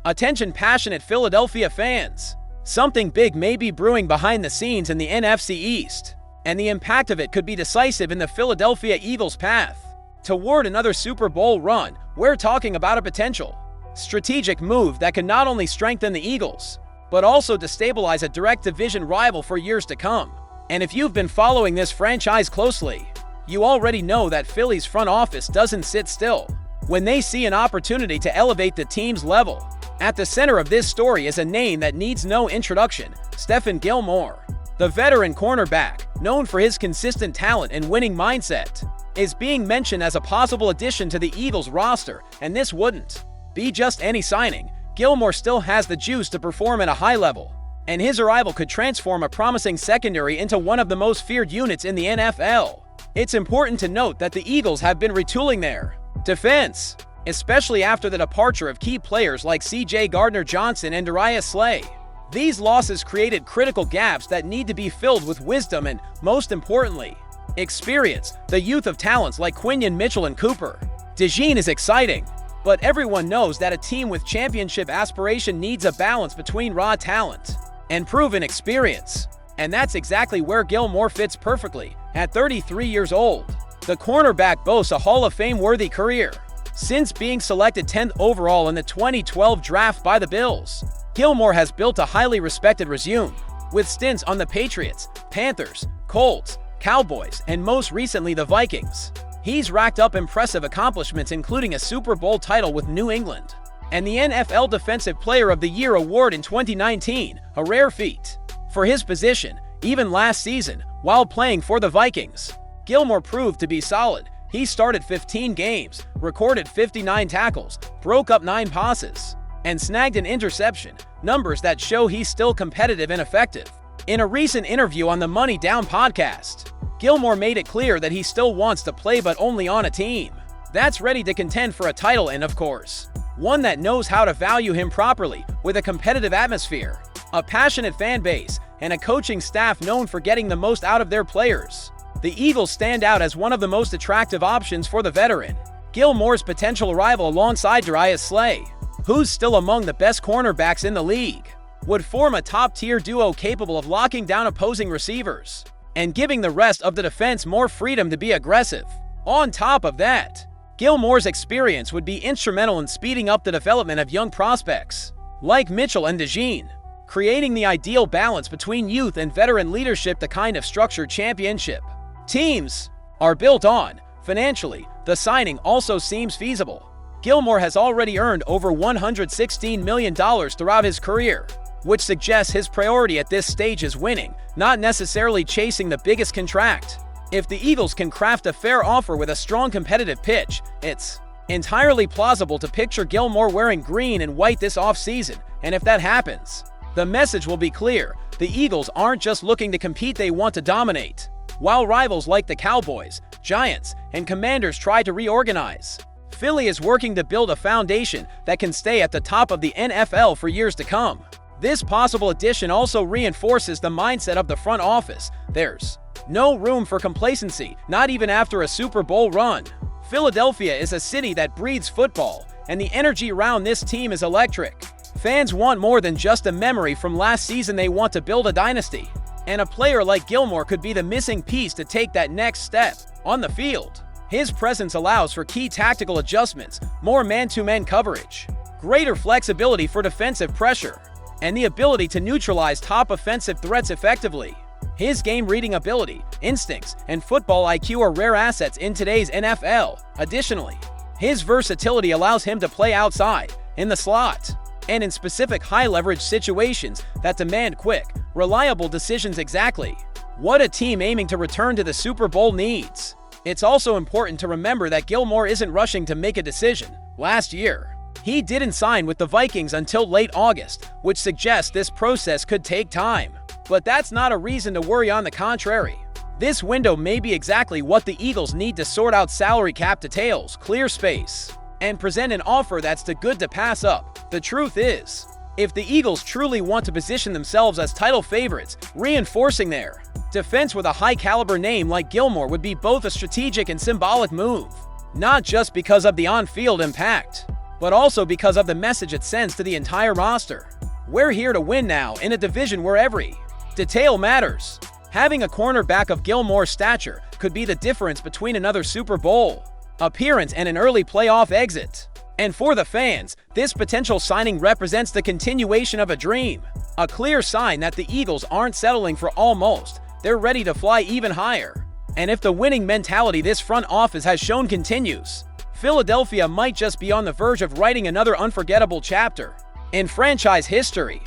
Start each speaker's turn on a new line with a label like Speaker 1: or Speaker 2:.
Speaker 1: Attention passionate Philadelphia fans. Something big may be brewing behind the scenes in the NFC East, and the impact of it could be decisive in the Philadelphia Eagles' path toward another Super Bowl run. We're talking about a potential strategic move that can not only strengthen the Eagles, but also destabilize a direct division rival for years to come. And if you've been following this franchise closely, you already know that Philly's front office doesn't sit still when they see an opportunity to elevate the team's level. At the center of this story is a name that needs no introduction: Stephon Gilmore. The veteran cornerback, known for his consistent talent and winning mindset, is being mentioned as a possible addition to the Eagles roster, and this wouldn't be just any signing. Gilmore still has the juice to perform at a high level, and his arrival could transform a promising secondary into one of the most feared units in the NFL. It's important to note that the Eagles have been retooling their defense, especially after the departure of key players like C.J. Gardner-Johnson and Darius Slay. These losses created critical gaps that need to be filled with wisdom and, most importantly, experience. The youth of talents like Quinion Mitchell and Cooper DeJean is exciting, but everyone knows that a team with championship aspiration needs a balance between raw talent and proven experience. And that's exactly where Gilmore fits perfectly. At 33 years old, the cornerback boasts a Hall of Fame-worthy career. Since being selected 10th overall in the 2012 draft by the Bills, Gilmore has built a highly respected resume, with stints on the Patriots, Panthers, Colts, Cowboys, and most recently the Vikings. He's racked up impressive accomplishments, including a Super Bowl title with New England and the NFL Defensive Player of the Year award in 2019, a rare feat for his position. Even last season, while playing for the Vikings, Gilmore proved to be solid. He started 15 games, recorded 59 tackles, broke up 9 passes, and snagged an interception, numbers that show he's still competitive and effective. In a recent interview on the Money Down podcast, Gilmore made it clear that he still wants to play, but only on a team that's ready to contend for a title and, of course, one that knows how to value him properly, with a competitive atmosphere, a passionate fan base, and a coaching staff known for getting the most out of their players. The Eagles stand out as one of the most attractive options for the veteran. Gilmore's potential rival alongside Darius Slay, who's still among the best cornerbacks in the league, would form a top-tier duo capable of locking down opposing receivers and giving the rest of the defense more freedom to be aggressive. On top of that, Gilmore's experience would be instrumental in speeding up the development of young prospects like Mitchell and DeJean, creating the ideal balance between youth and veteran leadership, the kind of structured championship teams are built on. Financially, the signing also seems feasible. Gilmore has already earned over $116 million throughout his career, which suggests his priority at this stage is winning, not necessarily chasing the biggest contract. If the Eagles can craft a fair offer with a strong competitive pitch, it's entirely plausible to picture Gilmore wearing green and white this offseason, and if that happens, the message will be clear. The Eagles aren't just looking to compete, they want to dominate. While rivals like the Cowboys, Giants, and Commanders try to reorganize, Philly is working to build a foundation that can stay at the top of the NFL for years to come. This possible addition also reinforces the mindset of the front office. There's no room for complacency, not even after a Super Bowl run. Philadelphia is a city that breathes football, and the energy around this team is electric. Fans want more than just a memory from last season, they want to build a dynasty. And a player like Gilmore could be the missing piece to take that next step. On the field, his presence allows for key tactical adjustments, more man-to-man coverage, greater flexibility for defensive pressure, and the ability to neutralize top offensive threats effectively. His game-reading ability, instincts, and football IQ are rare assets in today's NFL. Additionally, his versatility allows him to play outside, in the slot, and in specific high-leverage situations that demand quick, reliable decisions, exactly what a team aiming to return to the Super Bowl needs. It's also important to remember that Gilmore isn't rushing to make a decision. Last year, he didn't sign with the Vikings until late August, which suggests this process could take time. But that's not a reason to worry. On the contrary, this window may be exactly what the Eagles need to sort out salary cap details, clear space, and present an offer that's too good to pass up. The truth is, if the Eagles truly want to position themselves as title favorites, reinforcing their defense with a high-caliber name like Gilmore would be both a strategic and symbolic move. Not just because of the on-field impact, but also because of the message it sends to the entire roster. We're here to win now in a division where every detail matters. Having a cornerback of Gilmore's stature could be the difference between another Super Bowl appearance and an early playoff exit. And for the fans, this potential signing represents the continuation of a dream, a clear sign that the Eagles aren't settling for almost, they're ready to fly even higher. And if the winning mentality this front office has shown continues, Philadelphia might just be on the verge of writing another unforgettable chapter in franchise history.